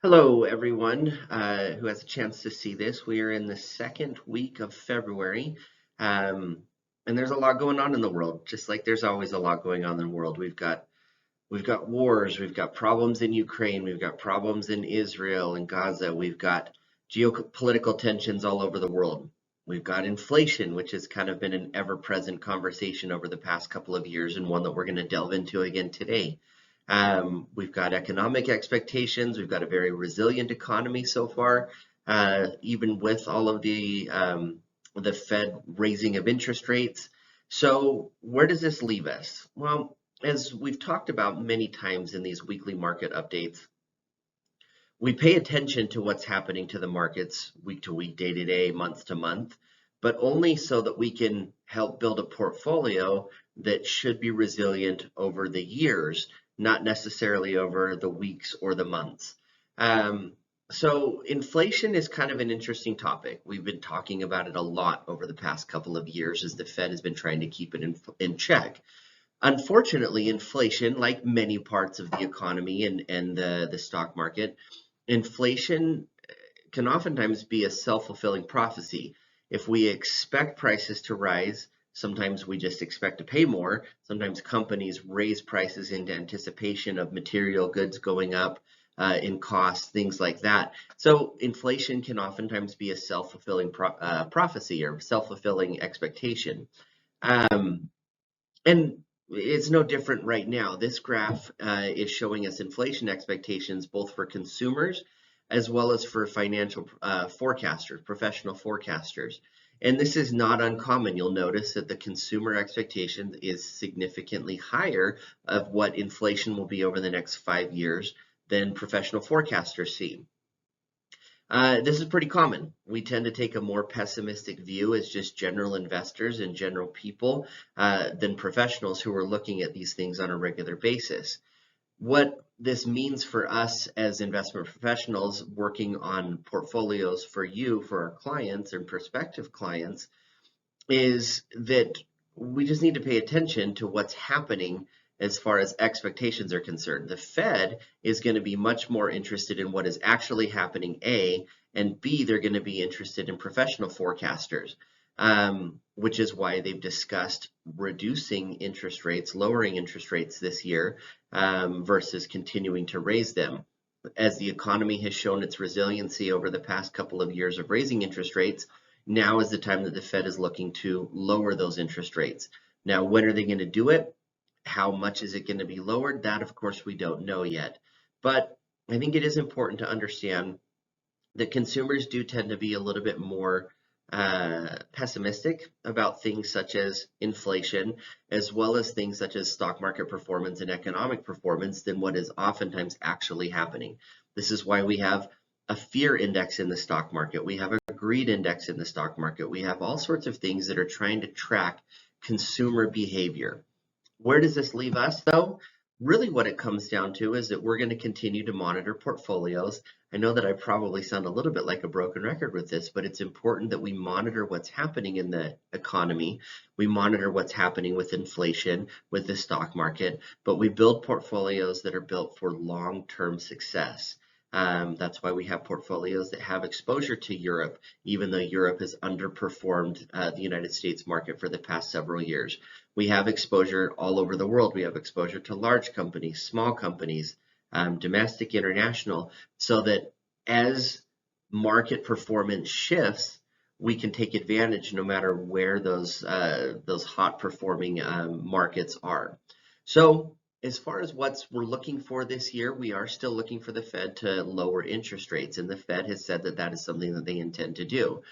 Hello, everyone who has a chance to see this. We are in the second week of February, um, and there's a lot going on in the world. Just like there's always a lot going on in the world. We've got wars, we've got problems in Ukraine, we've got problems in Israel and Gaza, we've got geopolitical tensions all over the world. We've got inflation, which has kind of been an ever-present conversation over the past couple of years, and one that we're going to delve into again today. We've got economic expectations. We've got a very resilient economy so far, even with all of the Fed raising of interest rates. So where does this leave us? Well, as we've talked about many times in these weekly market updates, we pay attention to what's happening to the markets week to week, day to day, month to month, but only so that we can help build a portfolio that should be resilient over the years, not necessarily over the weeks or the months. So inflation is kind of an interesting topic. We've been talking about it a lot over the past couple of years as the Fed has been trying to keep it in check. Unfortunately, inflation, like many parts of the economy and the stock market, inflation can oftentimes be a self-fulfilling prophecy. If we expect prices to rise, sometimes we just expect to pay more. Sometimes companies raise prices into anticipation of material goods going up in cost, things like that. So inflation can oftentimes be a self-fulfilling prophecy or self-fulfilling expectation. And it's no different right now. This graph is showing us inflation expectations both for consumers as well as for financial forecasters, professional forecasters. And this is not uncommon. You'll notice that the consumer expectation is significantly higher of what inflation will be over the next 5 years than professional forecasters see. This is pretty common. We tend to take a more pessimistic view as just general investors and general people than professionals who are looking at these things on a regular basis. What this means for us as investment professionals working on portfolios for you, for our clients and prospective clients, is that we just need to pay attention to what's happening as far as expectations are concerned. The Fed is going to be much more interested in what is actually happening, A, and B, they're going to be interested in professional forecasters, which is why they've discussed reducing interest rates, lowering interest rates this year versus continuing to raise them. As the economy has shown its resiliency over the past couple of years of raising interest rates, now is the time that the Fed is looking to lower those interest rates. Now, when are they going to do it? How much is it going to be lowered? That, of course, we don't know yet. But I think it is important to understand that consumers do tend to be a little bit more pessimistic about things such as inflation, as well as things such as stock market performance and economic performance than what is oftentimes actually happening. This is why we have a fear index in the stock market. We have a greed index in the stock market. We have all sorts of things that are trying to track consumer behavior. Where does this leave us, though? Really, what it comes down to is that we're going to continue to monitor portfolios. I know that I probably sound a little bit like a broken record with this, but it's important that we monitor what's happening in the economy. We monitor what's happening with inflation, with the stock market, but we build portfolios that are built for long-term success. That's why we have portfolios that have exposure to Europe, even though Europe has underperformed the United States market for the past several years. We have exposure all over the world. We have exposure to large companies, small companies, domestic, international, so that as market performance shifts, we can take advantage no matter where those hot performing markets are. So as far as what we're looking for this year, we are still looking for the Fed to lower interest rates, and the Fed has said that that is something that they intend to do,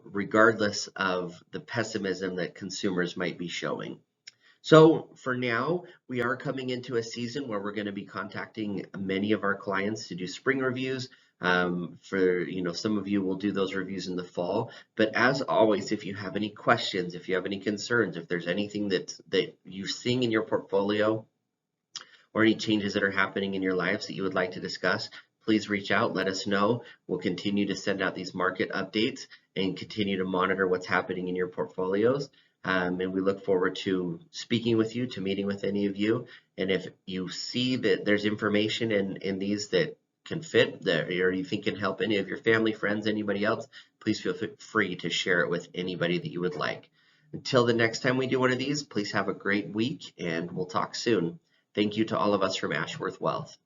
regardless of the pessimism that consumers might be showing. So for now, we are coming into a season where we're going to be contacting many of our clients to do spring reviews. Some of you will do those reviews in the fall. But as always, if you have any questions, if you have any concerns, if there's anything that you're seeing in your portfolio or any changes that are happening in your lives that you would like to discuss, please reach out, let us know. We'll continue to send out these market updates and continue to monitor what's happening in your portfolios. And we look forward to speaking with you, to meeting with any of you. And if you see that there's information in these that can fit, or you think can help any of your family, friends, anybody else, please feel free to share it with anybody that you would like. Until the next time we do one of these, please have a great week, and we'll talk soon. Thank you to all of us from Ashworth Wealth.